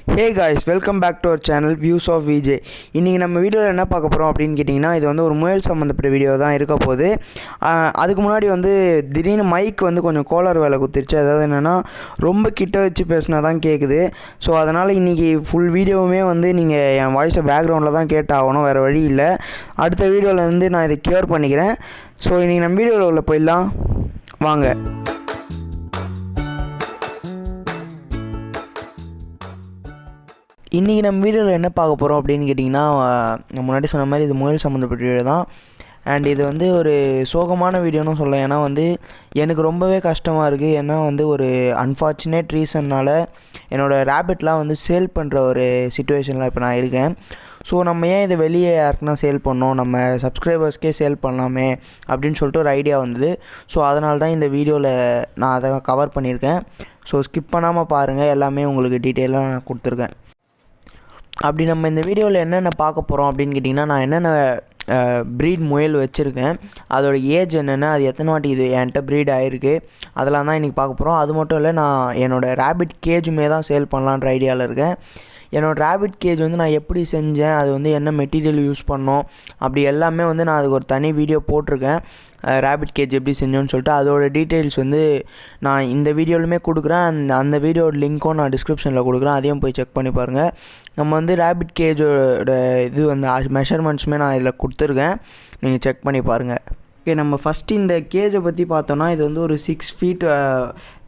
Hey guys, welcome back to our channel Views of VJ. இன்றைக்கி நம்ம வீடியோவில் என்ன பார்க்க போகிறோம் அப்படின்னு கேட்டிங்கன்னா, இது வந்து ஒரு முயல் சம்மந்தப்பட்ட வீடியோ தான் இருக்க போகுது. அதுக்கு முன்னாடி வந்து திடீர்னு மைக் வந்து கொஞ்சம் கோளாறு வேலை குத்திருச்சு. அதாவது என்னென்னா ரொம்ப கிட்ட வச்சு பேசினா தான் கேட்குது. ஸோ அதனால் இன்றைக்கி ஃபுல் வீடியோவுமே வந்து நீங்கள் என் வாய்ஸை பேக்ரவுண்டில் தான் கேட்டாகணும், வேறு வழி இல்லை. அடுத்த வீடியோவில் வந்து நான் இதை கியூர் பண்ணிக்கிறேன். ஸோ இன்றைக்கி நம்ம வீடியோவில் உள்ள போயிடலாம் வாங்க. இன்றைக்கி நம்ம வீடியோவில் என்ன பார்க்க போகிறோம் அப்படின்னு கேட்டிங்கன்னா, நான் முன்னாடி சொன்ன மாதிரி இது முயல் சம்மந்தப்பட்ட வீடியோ தான். அண்ட் இது வந்து ஒரு சோகமான வீடியோன்னு சொல்லலாம். ஏன்னா வந்து எனக்கு ரொம்பவே கஷ்டமாக இருக்குது. ஏன்னா வந்து ஒரு அன்ஃபார்ச்சுனேட் ரீசன்னால் என்னோடய ரேபிட்லாம் வந்து சேல் பண்ணுற ஒரு சிச்சுவேஷனில் இப்போ நான் இருக்கேன். ஸோ நம்ம ஏன் இதை வெளியே யாருக்குன்னா சேல் பண்ணோம், நம்ம சப்ஸ்கிரைபர்ஸ்க்கே சேல் பண்ணலாமே அப்படின்னு சொல்லிட்டு ஒரு ஐடியா வந்தது. ஸோ அதனால தான் இந்த வீடியோவில் நான் அதை கவர் பண்ணியிருக்கேன். ஸோ ஸ்கிப் பண்ணாமல் பாருங்கள், எல்லாமே உங்களுக்கு டீட்டெயிலாக நான் கொடுத்துருக்கேன். அப்படி நம்ம இந்த வீடியோவில் என்னென்ன பார்க்க போகிறோம் அப்படின்னு கேட்டிங்கன்னா, நான் என்னென்ன ப்ரீட் முயல் வச்சுருக்கேன், அதோட ஏஜ் என்னென்ன, அது எத்தனை வாட்டி இது என்கிட்ட ப்ரீட் ஆகிருக்கு, அதெல்லாம் தான் இன்றைக்கி பார்க்க போகிறோம். அது மட்டும் இல்லை, நான் என்னோடய ரேபிட் கேஜுமே தான் சேல் பண்ணலான்ற ஐடியாவில் இருக்கேன். என்னோடய ரேபிட் கேஜ் வந்து நான் எப்படி செஞ்சேன், அது வந்து என்ன மெட்டீரியல் யூஸ் பண்ணோம், அப்படி எல்லாமே வந்து நான் அதுக்கு ஒரு தனி வீடியோ போட்டிருக்கேன். ரேபிட் கேஜ் எப்படி செஞ்சோன்னு சொல்லிட்டு அதோட டீட்டெயில்ஸ் வந்து நான் இந்த வீடியோலுமே கொடுக்குறேன். அந்த வீடியோட லிங்க்கும் நான் டிஸ்கிரிப்ஷனில் கொடுக்குறேன், அதையும் போய் செக் பண்ணி பாருங்கள். நம்ம வந்து ரேபிட் கேஜோட இது வந்து மெஷர்மெண்ட்ஸுமே நான் இதில் கொடுத்துருக்கேன், நீங்கள் செக் பண்ணி பாருங்கள். ஓகே, நம்ம ஃபஸ்ட்டு இந்த கேஜை பற்றி பார்த்தோன்னா, இது வந்து ஒரு 6 feet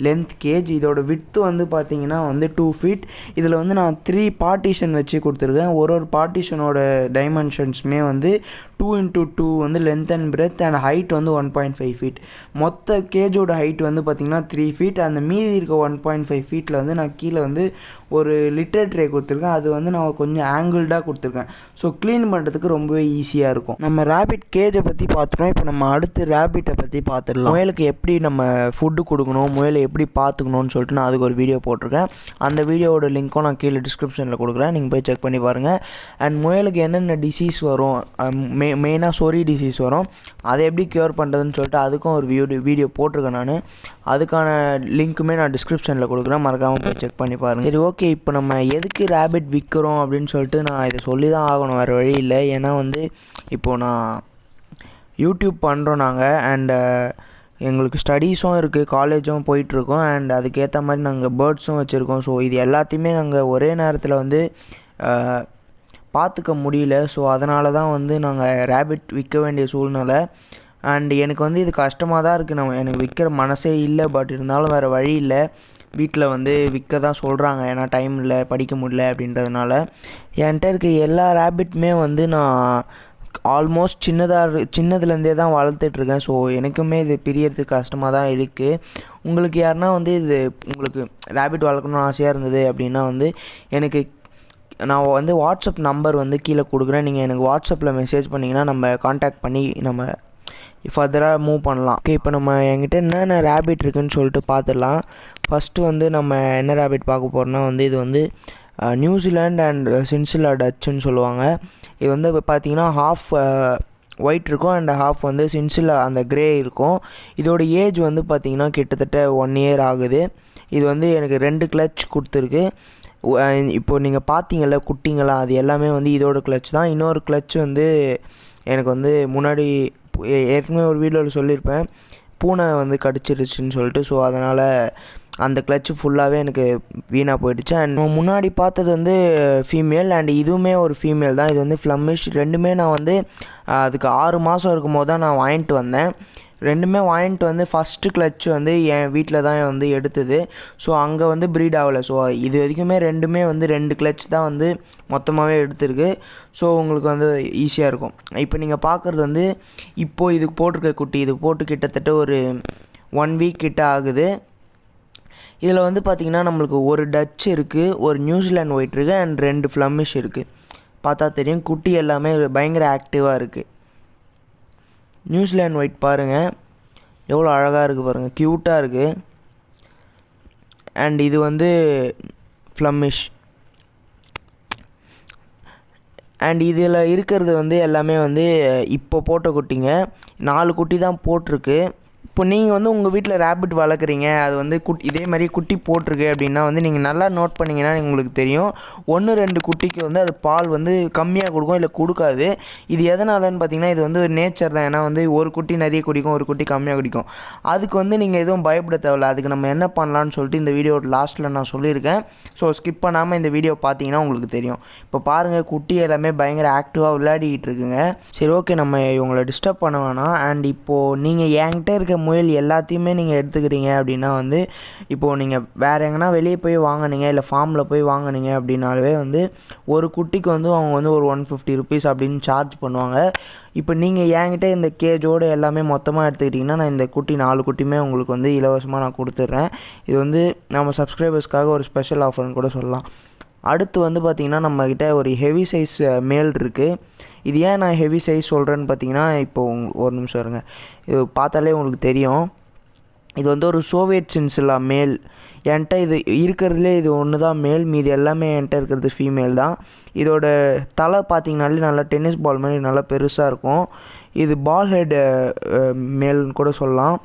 லென்த் கேஜ். இதோட விட்த்து வந்து பார்த்திங்கன்னா வந்து 2 feet. இதில் வந்து நான் 3 பார்ட்டிஷன் வச்சு கொடுத்துருக்கேன். ஒரு பார்ட்டிஷனோட டைமென்ஷன்ஸுமே வந்து 2x2 வந்து length and breadth and height வந்து 1.5 feet. மொத்த கேஜோட ஹைட் வந்து பார்த்திங்கன்னா 3 feet. அந்த மீதி இருக்க 1.5 feetல வந்து நான் கீழே வந்து ஒரு லிட்டர் ட்ரே கொடுத்துருக்கேன். அது வந்து நான் கொஞ்சம் ஆங்கிள்டாக கொடுத்துருக்கேன். ஸோ க்ளீன் பண்ணுறதுக்கு ரொம்பவே ஈஸியாக இருக்கும். நம்ம ரேபிட் கேஜை பற்றி பார்த்துட்டோம். இப்போ நம்ம அடுத்து ரேபிட்டை பற்றி பார்த்துடலாம். முயலுக்கு எப்படி நம்ம ஃபுட்டு கொடுக்கணும், முயலை எப்படி பார்த்துக்கணும்னு சொல்லிட்டு நான் அதுக்கு ஒரு வீடியோ போட்டிருக்கேன். அந்த வீடியோவோட லிங்க்கும் நான் கீழே டிஸ்கிரிப்ஷனில் கொடுக்குறேன், நீங்கள் போய் செக் பண்ணி பாருங்கள். அண்ட் முயலுக்கு என்னென்ன டிசீஸ் வரும், மெயினாக சொரி டிசீஸ் வரும், அதை எப்படி க்யூர் பண்ணுறதுன்னு சொல்லிட்டு அதுக்கும் ஒரு வீடியோ போட்டிருக்கேன் நான். அதுக்கான லிங்க்குமே நான் டிஸ்கிரிப்ஷனில் கொடுக்குறேன், மறக்காமல் போய் செக் பண்ணி பாருங்கள். சரி, ஓகே, இப்போ நம்ம எதுக்கு ரேபிட் விற்கிறோம் அப்படின்னு சொல்லிட்டு நான் இதை சொல்லி தான் ஆகணும், வேறு வழி இல்லை. ஏன்னா வந்து இப்போது நான் யூடியூப் பண்ணுறோம் நாங்கள், அண்டு எங்களுக்கு ஸ்டடீஸும் இருக்குது, காலேஜும் போயிட்டுருக்கோம், அண்ட் அதுக்கேற்ற மாதிரி நாங்கள் பேர்ட்ஸும் வச்சுருக்கோம். ஸோ இது எல்லாத்தையுமே நாங்கள் ஒரே நேரத்தில் வந்து பார்த்துக்க முடியல. ஸோ அதனால தான் வந்து நாங்கள் ரேபிட் விற்க வேண்டிய சூழ்நிலை. அண்ட் எனக்கு வந்து இது கஷ்டமாக தான் இருக்குது. எனக்கு விற்கிற மனசே இல்லை, பட் இருந்தாலும் வேறு வழி இல்லை. வீட்டில் வந்து விற்க தான் சொல்கிறாங்க, ஏன்னா டைம் இல்லை, படிக்க முடியல அப்படின்றதுனால. என்கிட்ட இருக்க எல்லா ரேபிட்டுமே வந்து நான் ஆல்மோஸ்ட் சின்னதுலேருந்தே தான் வளர்த்துட்ருக்கேன். ஸோ எனக்குமே இது பிரியறதுக்கு கஷ்டமாக தான் இருக்குது. உங்களுக்கு யாருன்னா வந்து இது உங்களுக்கு ரேபிட் வளர்க்கணும்னு ஆசையாக இருந்தது அப்படின்னா வந்து எனக்கு நான் வந்து வாட்ஸ்அப் நம்பர் வந்து கீழே கொடுக்குறேன். நீங்கள் எனக்கு வாட்ஸ்அப்பில் மெசேஜ் பண்ணிங்கன்னா நம்ம காண்டாக்ட் பண்ணி நம்ம ஃபர்தராக மூவ் பண்ணலாம். ஓகே, இப்போ நம்ம என்கிட்ட என்னென்ன ரேபிட் இருக்குதுன்னு சொல்லிட்டு பார்த்துடலாம். ஃபஸ்ட்டு வந்து நம்ம என்ன ரேபிட் பார்க்க போகிறோன்னா வந்து இது வந்து நியூசிலாண்ட் அண்ட் சின்சிலா டச்சுன்னு சொல்லுவாங்க. இது வந்து பார்த்திங்கன்னா ஹாஃப் ஒயிட் இருக்கும் அண்ட் ஹாஃப் வந்து சின்சிலா அந்த க்ரே இருக்கும். இதோட ஏஜ் வந்து பார்த்திங்கன்னா கிட்டத்தட்ட 1 year ஆகுது. இது வந்து எனக்கு 2 கிளச் கொடுத்துருக்கு. இப்போது நீங்கள் பார்த்தீங்கள்ல குட்டிங்களா, அது எல்லாமே வந்து இதோட கிளச் தான். இன்னொரு கிளச் வந்து எனக்கு வந்து முன்னாடி ஏற்கனவே ஒரு வீடியோவில் சொல்லியிருப்பேன், பூனை வந்து கடிச்சிருச்சுன்னு சொல்லிட்டு. ஸோ அதனால் அந்த கிளச்சு ஃபுல்லாகவே எனக்கு வீணாக போயிடுச்சு. அண்ட் முன்னாடி பார்த்தது வந்து ஃபீமேல், அண்ட் இதுவுமே ஒரு ஃபீமேல் தான். இது வந்து ஃப்ளமிஷ். ரெண்டுமே நான் வந்து அதுக்கு 6 மாதம் இருக்கும் போது தான் நான் வாங்கிட்டு வந்தேன். ரெண்டுமே வாங்கிட்டு வந்து ஃபஸ்ட்டு கிளச்சு வந்து என் வீட்டில் தான் வந்து எடுத்தது. ஸோ அங்கே வந்து ப்ரீட் ஆகலை. ஸோ இது வரைக்குமே ரெண்டுமே வந்து 2 கிளச் தான் வந்து மொத்தமாகவே எடுத்துருக்கு. ஸோ உங்களுக்கு வந்து ஈஸியாக இருக்கும். இப்போ நீங்கள் பார்க்குறது வந்து இப்போது இதுக்கு போட்டிருக்க குட்டி, இது போட்டு கிட்டத்தட்ட ஒரு 1 week கிட்ட ஆகுது. இதில் வந்து பார்த்திங்கன்னா நம்மளுக்கு ஒரு டச் இருக்குது, ஒரு நியூசிலாண்ட் ஒயிட் இருக்குது, அண்ட் 2 ஃப்ளமிஷ் இருக்குது. பார்த்தா தெரியும், குட்டி எல்லாமே பயங்கர ஆக்டிவாக இருக்குது. நியூசிலாண்ட் ஒயிட் பாருங்கள் எவ்வளோ அழகாக இருக்குது பாருங்கள், க்யூட்டாக இருக்குது. அண்ட் இது வந்து ஃப்ளமிஷ். அண்ட் இதில் இருக்கிறது வந்து எல்லாமே வந்து இப்போ போட்ட குட்டிங்க. 4 குட்டி தான் போட்டிருக்கு. இப்போ நீங்கள் வந்து உங்கள் வீட்டில் ரேபிட் வளர்க்குறீங்க, அது வந்து இதே மாதிரி குட்டி போட்டிருக்கு அப்படின்னா வந்து நீங்கள் நல்லா நோட் பண்ணிங்கன்னா உங்களுக்கு தெரியும் 1-2 குட்டிக்கு வந்து அது பால் வந்து கம்மியாக கொடுக்கும், இல்லை கொடுக்காது. இது எதனாலன்னு பார்த்தீங்கன்னா இது வந்து ஒரு நேச்சர் தான். ஏன்னா வந்து ஒரு குட்டி நிறைய குடிக்கும், ஒரு குட்டி கம்மியாக குடிக்கும். அதுக்கு வந்து நீங்கள் எதுவும் பயப்பட தேவையில்ல. அதுக்கு நம்ம என்ன பண்ணலான்னு சொல்லிட்டு இந்த வீடியோ லாஸ்ட்டில் நான் சொல்லியிருக்கேன். ஸோ ஸ்கிப் பண்ணாமல் இந்த வீடியோ பார்த்தீங்கன்னா உங்களுக்கு தெரியும். இப்போ பாருங்கள், குட்டி எல்லாமே பயங்கர ஆக்டிவாக விளையாடிக்கிட்டு இருக்குங்க. சரி, ஓகே, நம்ம இவங்களை டிஸ்டர்ப் பண்ண வேணாம். அண்ட் இப்போது நீங்கள் என்கிட்ட இருக்க முயல் எல்லாத்தையுமே நீங்கள் எடுத்துக்கிறீங்க அப்படின்னா வந்து இப்போது நீங்கள் வேறு எங்கன்னா வெளியே போய் வாங்கினீங்க, இல்லை ஃபார்மில் போய் வாங்கினீங்க அப்படின்னாலே வந்து ஒரு குட்டிக்கு வந்து அவங்க வந்து ஒரு 150 ருபீஸ் அப்படின்னு சார்ஜ் பண்ணுவாங்க. இப்போ நீங்கள் என்கிட்ட இந்த கேஜோடு எல்லாமே மொத்தமாக எடுத்துக்கிட்டிங்கன்னா நான் இந்த குட்டி 4 குட்டியுமே உங்களுக்கு வந்து இலவசமாக நான் கொடுத்துட்றேன். இது வந்து நம்ம சப்ஸ்கிரைபர்ஸ்க்காக ஒரு ஸ்பெஷல் ஆஃபர்னு கூட சொல்லலாம். அடுத்து வந்து பார்த்திங்கன்னா நம்மக்கிட்ட ஒரு ஹெவி சைஸ் மேல் இருக்குது. இது ஏன் நான் ஹெவி சைஸ் சொல்கிறேன்னு பார்த்தீங்கன்னா, இப்போது ஒரு நிமிஷம் இருங்க, இது பார்த்தாலே உங்களுக்கு தெரியும். இது வந்து ஒரு சோவியட் சின்சிலா மேல். என்கிட்ட இது இருக்கிறதுலே இது ஒன்று தான் மேல், மீதி எல்லாமே என்கிட்ட இருக்கிறது ஃபீமேல் தான். இதோட தலை பார்த்திங்கனாலே நல்லா டென்னிஸ் பால் மாதிரி நல்லா பெருசாக இருக்கும். இது பால் ஹெட் மேல்னு கூட சொல்லலாம்.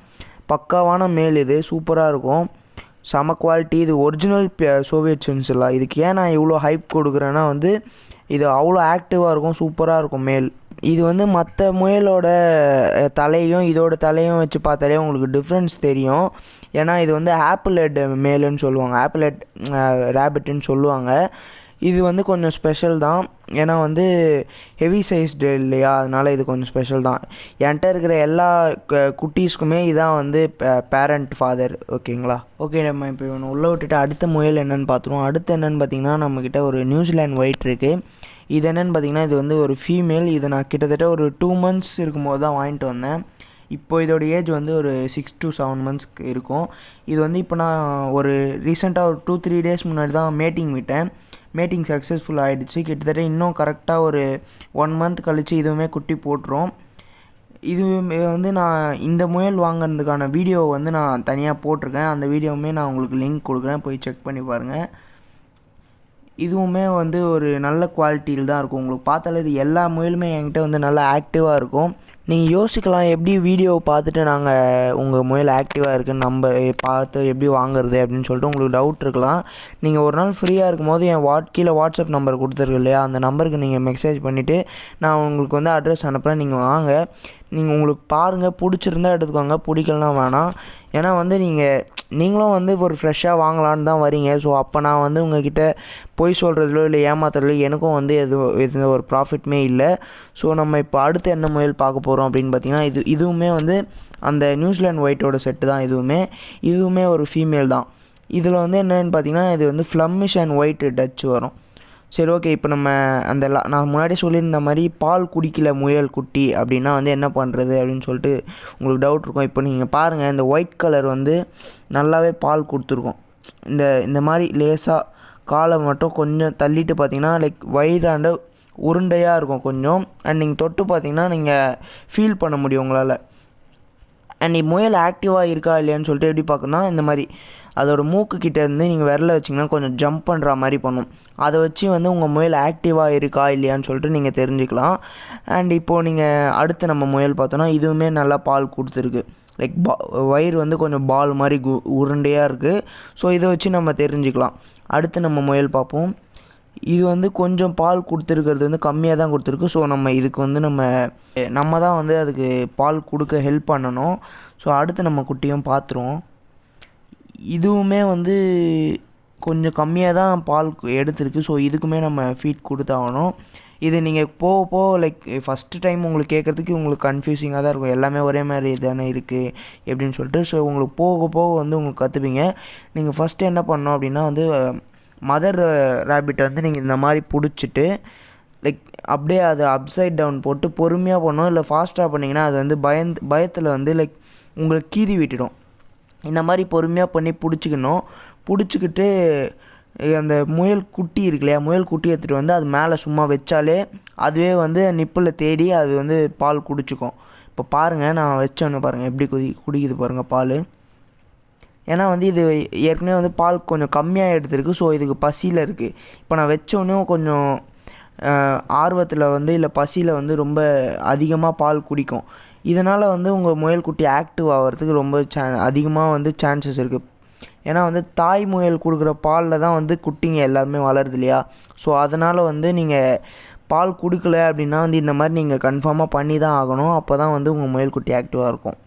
பக்காவான மேல், இது சூப்பராக இருக்கும், செம குவாலிட்டி. இது ஒரிஜினல் சோவியட் சின்சிலா. இதுக்கு ஏன் நான் இவ்வளோ ஹைப் கொடுக்குறேன்னா வந்து இது அவ்வளோ ஆக்டிவாக இருக்கும், சூப்பராக இருக்கும் மேல். இது வந்து மற்ற முயலோட தலையும் இதோட தலையும் வச்சு பார்த்தாலே உங்களுக்கு டிஃப்ரென்ஸ் தெரியும். ஏன்னா இது வந்து ஆப்பிள் ஹெட் மேலுன்னு சொல்லுவாங்க, ஆப்பிள் ஹெட் ரேபிட்டுன்னு சொல்லுவாங்க. இது வந்து கொஞ்சம் ஸ்பெஷல் தான். ஏன்னா வந்து ஹெவி சைஸ்டு இல்லையா, அதனால் இது கொஞ்சம் ஸ்பெஷல் தான். என்கிட்ட இருக்கிற எல்லா குட்டீஸ்க்குமே இதான் வந்து பேரண்ட் ஃபாதர். ஓகேங்களா? ஓகே, நம்ம இப்போ இவனை உள்ளே விட்டுட்டு அடுத்த முயல் என்னென்னு பார்த்துருவோம். அடுத்து என்னென்னு பார்த்தீங்கன்னா நம்மக்கிட்ட ஒரு நியூசிலாண்ட் ஒயிட் இருக்குது. இது என்னென்னு பார்த்தீங்கன்னா இது வந்து ஒரு ஃபீமேல். இது நான் கிட்டத்தட்ட ஒரு 2 months இருக்கும்போது தான் வாங்கிட்டு வந்தேன். இப்போ இதோட ஏஜ் வந்து ஒரு 6 to 7 months இருக்கும். இது வந்து இப்போ நான் ஒரு ரீசெண்டாக ஒரு 2-3 days முன்னாடி தான் மேட்டிங் விட்டேன். மேட்டிங் சக்ஸஸ்ஃபுல் ஆகிடுச்சு. கிட்டத்தட்ட இன்னும் கரெக்டாக ஒரு 1 month கழித்து இதுவுமே குட்டி போட்டுரும். இது வந்து நான் இந்த முயல் வாங்கினதுக்கான வீடியோ வந்து நான் தனியாக போட்டிருக்கேன். அந்த வீடியோவுமே நான் உங்களுக்கு லிங்க் கொடுக்குறேன், போய் செக் பண்ணி பாருங்கள். இதுவுமே வந்து ஒரு நல்ல குவாலிட்டியில் தான் இருக்கும். உங்களுக்கு பார்த்தாலே இது எல்லா முயலுமே என்கிட்ட வந்து நல்லா ஆக்டிவாக இருக்கும். நீங்கள் யோசிக்கலாம், எப்படி வீடியோவை பார்த்துட்டு நாங்கள் உங்கள் முயல் ஆக்டிவாக இருக்குன்னு பார்த்து எப்படி வாங்குறது அப்படின்னு சொல்லிட்டு உங்களுக்கு டவுட் இருக்கலாம். நீங்கள் ஒரு நாள் ஃப்ரீயாக இருக்கும்போது என் கீழே வாட்ஸ்அப் நம்பர் கொடுத்துருக்கு இல்லையா, அந்த நம்பருக்கு நீங்கள் மெசேஜ் பண்ணிவிட்டு நான் உங்களுக்கு வந்து அட்ரஸ் அனுப்புகிறேன். நீங்கள் வாங்க, நீங்கள் உங்களுக்கு பாருங்கள், பிடிச்சிருந்தா எடுத்துக்கோங்க, பிடிக்கலனா வேணாம். ஏன்னா வந்து நீங்களும் வந்து ஒரு ஃப்ரெஷ்ஷாக வாங்கலான்னு தான் வரீங்க. ஸோ அப்போ நான் வந்து உங்கள்கிட்ட பொய் சொல்கிறதுலோ இல்லை ஏமாத்துறதுலோ எனக்கும் வந்து எந்த ஒரு ப்ராஃபிட்டுமே இல்லை. ஸோ நம்ம இப்போ அடுத்து என்ன முயல் பார்க்க போகிறோம் அப்படின்னு பார்த்தீங்கன்னா இதுவுமே வந்து அந்த நியூசிலாண்ட் ஒயிட்டோட செட்டு தான். இதுவுமே ஒரு ஃபீமேல் தான். இதில் வந்து என்னென்னு பார்த்தீங்கன்னா இது வந்து ஃப்ளமிஷ் அண்ட் ஒயிட் டச் வரும். சரி, ஓகே, இப்போ நம்ம நான் முன்னாடி சொல்லியிருந்த மாதிரி பால் குடிக்கல முயல் குட்டி அப்படின்னா வந்து என்ன பண்ணுறது அப்படின்னு சொல்லிட்டு உங்களுக்கு டவுட் இருக்கும். இப்போ நீங்கள் பாருங்கள், இந்த ஒயிட் கலர் வந்து நல்லாவே பால் கொடுத்துருக்கும். இந்த மாதிரி லேசாக காலை மட்டும் கொஞ்சம் தள்ளிட்டு பார்த்தீங்கன்னா லைக் வயிறாண்ட உருண்டையாக இருக்கும் கொஞ்சம். அண்ட் நீங்கள் தொட்டு பார்த்தீங்கன்னா நீங்கள் ஃபீல் பண்ண முடியும் உங்களால். அண்ட் முயல் ஆக்டிவாக இருக்கா இல்லையான்னு சொல்லிட்டு எப்படி பார்க்கணுன்னா இந்த மாதிரி அதோட மூக்கு கிட்டேருந்து நீங்கள் விரல வச்சிங்கன்னா கொஞ்சம் ஜம்ப் பண்ணுற மாதிரி பண்ணும். அதை வச்சு வந்து உங்கள் முயல் ஆக்டிவாக இருக்கா இல்லையான்னு சொல்லிட்டு நீங்கள் தெரிஞ்சுக்கலாம். அண்ட் இப்போது நீங்கள் அடுத்து நம்ம முயல் பார்த்தோன்னா இதுவுமே நல்லா பால் கொடுத்துருக்கு. லைக் வயிறு வந்து கொஞ்சம் பால் மாதிரி உருண்டையாக இருக்குது. ஸோ இதை வச்சு நம்ம தெரிஞ்சுக்கலாம். அடுத்து நம்ம முயல் பார்ப்போம். இது வந்து கொஞ்சம் பால் கொடுத்துருக்கிறது வந்து கம்மியாக தான் கொடுத்துருக்கு. ஸோ நம்ம இதுக்கு வந்து நம்ம தான் வந்து அதுக்கு பால் கொடுக்க ஹெல்ப் பண்ணணும். ஸோ அடுத்து நம்ம குட்டியும் பார்த்துருவோம். இதுவுமே வந்து கொஞ்சம் கம்மியாக தான் பால் எடுத்துருக்கு. ஸோ இதுக்குமே நம்ம ஃபீட் கொடுத்தாகணும். இது நீங்கள் போக லைக் ஃபஸ்ட்டு டைம் உங்களுக்கு கேட்குறதுக்கு உங்களுக்கு கன்ஃபியூசிங்காக தான் இருக்கும், எல்லாமே ஒரே மாதிரி தானே இருக்குது எப்படின்னு சொல்லிட்டு. ஸோ உங்களுக்கு போக வந்து உங்களுக்கு கற்றுப்பீங்க. நீங்கள் ஃபஸ்ட்டு என்ன பண்ணணும் அப்படின்னா வந்து மதர் ரேபிட்டை வந்து நீங்கள் இந்த மாதிரி பிடிச்சிட்டு லைக் அப்படியே அதை அப்சைட் டவுன் போட்டு பொறுமையாக பண்ணணும். இல்லை ஃபாஸ்ட்டாக பண்ணிங்கன்னா அது வந்து பயத்தில் வந்து லைக் உங்களுக்கு கீறி விட்டுடும். இந்த மாதிரி பொறுமையாக பண்ணி பிடிச்சிக்கிட்டு அந்த முயல் குட்டி இருக்கு இல்லையா, முயல் குட்டி எடுத்துகிட்டு வந்து அது மேலே சும்மா வச்சாலே அதுவே வந்து நிப்பில் தேடி அது வந்து பால் குடிச்சிக்கும். இப்போ பாருங்கள், நான் வச்சோன்னு பாருங்கள் எப்படி குடிக்குது பாருங்கள் பால். ஏன்னா வந்து இது ஏற்கனவே வந்து பால் கொஞ்சம் கம்மியாக எடுத்துருக்கு. ஸோ இதுக்கு பசியில் இருக்குது. இப்போ நான் வச்சோன்னே கொஞ்சம் ஆர்வத்தில் வந்து இல்லை பசியில் வந்து ரொம்ப அதிகமாக பால் குடிக்கும். இதனால் வந்து உங்கள் முயல் குட்டி ஆக்டிவ் ஆகிறதுக்கு ரொம்ப அதிகமாக வந்து சான்சஸ் இருக்குது. ஏன்னா வந்து தாய் முயல் கொடுக்குற பாலில் தான் வந்து குட்டிங்க எல்லாருமே வளருது இல்லையா. ஸோ அதனால் வந்து நீங்கள் பால் கொடுக்கல அப்படின்னா வந்து இந்த மாதிரி நீங்கள் கன்ஃபார்மாக பண்ணி தான் ஆகணும். அப்போ தான் வந்து உங்கள் முயல் குட்டி ஆக்டிவாக இருக்கும்.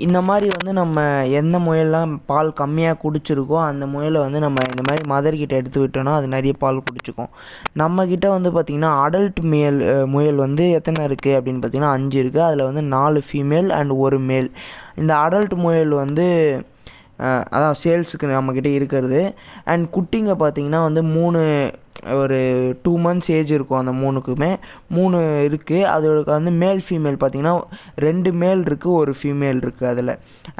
இந்த மாதிரி வந்து நம்ம எந்த முயல்லாம் பால் கம்மியாக குடிச்சிருக்கோ அந்த முயலை வந்து நம்ம இந்த மாதிரி மதர்கிட்ட எடுத்து விட்டோன்னா அது நிறைய பால் குடிச்சிக்கும். நம்மக்கிட்ட வந்து பார்த்திங்கன்னா அடல்ட் முயல் வந்து எத்தனை இருக்குது அப்படின்னு பார்த்திங்கன்னா 5 இருக்குது. அதில் வந்து 4 ஃபீமேல் அண்ட் 1 மேல். இந்த அடல்ட் முயல் வந்து அதான் சேல்ஸுக்கு நம்மக்கிட்ட இருக்கிறது. அண்ட் குட்டிங்க பார்த்திங்கன்னா வந்து ஒரு 2 months ஏஜ் இருக்கும் அந்த 3க்குமே. 3 இருக்குது. அதோட வந்து மேல் ஃபீமேல் பார்த்திங்கன்னா 2 மேல் இருக்குது, 1 ஃபீமேல் இருக்குது அதில்.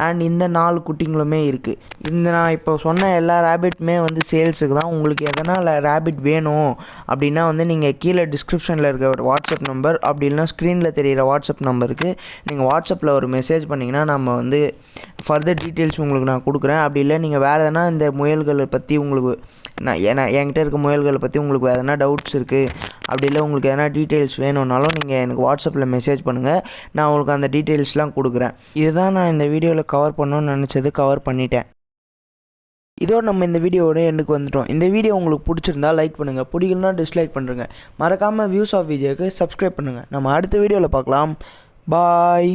அண்ட் இந்த 4 குட்டிங்களுமே இருக்குது. இந்த நான் இப்போ சொன்ன எல்லா ரேபிட்டுமே வந்து சேல்ஸுக்கு தான். உங்களுக்கு எதனால் ரேபிட் வேணும் அப்படின்னா வந்து நீங்கள் கீழே டிஸ்கிரிப்ஷனில் இருக்க ஒரு வாட்ஸ்அப் நம்பர், அப்படி இல்லைனா ஸ்க்ரீனில் தெரிகிற வாட்ஸ்அப் நம்பருக்கு நீங்கள் வாட்ஸ்அப்பில் ஒரு மெசேஜ் பண்ணிங்கன்னா நம்ம வந்து ஃபர்தர் டீட்டெயில்ஸ் உங்களுக்கு நான் கொடுக்குறேன். அப்படி இல்லை நீங்கள் வேறு எதனா இந்த முயல்களை பற்றி உங்களுக்கு என்கிட்ட இருக்க முயல்களை பற்றி உங்களுக்கு எதனா டவுட்ஸ் இருக்குது, அப்படி இல்லை உங்களுக்கு எதனா டீட்டெயில்ஸ் வேணும்னாலும் நீங்கள் எனக்கு வாட்ஸ்அப்பில் மெசேஜ் பண்ணுங்கள். நான் உங்களுக்கு அந்த டீட்டெயில்ஸ்லாம் கொடுக்குறேன். இதுதான் நான் இந்த வீடியோவில் கவர் பண்ணணும்னு நினச்சது, கவர் பண்ணிட்டேன். இதோடு நம்ம இந்த வீடியோவோட எண்டுக்கு வந்துட்டோம். இந்த வீடியோ உங்களுக்கு பிடிச்சிருந்தா லைக் பண்ணுங்கள், பிடிக்கலனா டிஸ்லைக் பண்ணுறேங்க. மறக்காமல் வியூஸ் ஆஃப் விஜய்க்கு சப்ஸ்கிரைப் பண்ணுங்கள். நம்ம அடுத்த வீடியோவில் பார்க்கலாம். பாய்.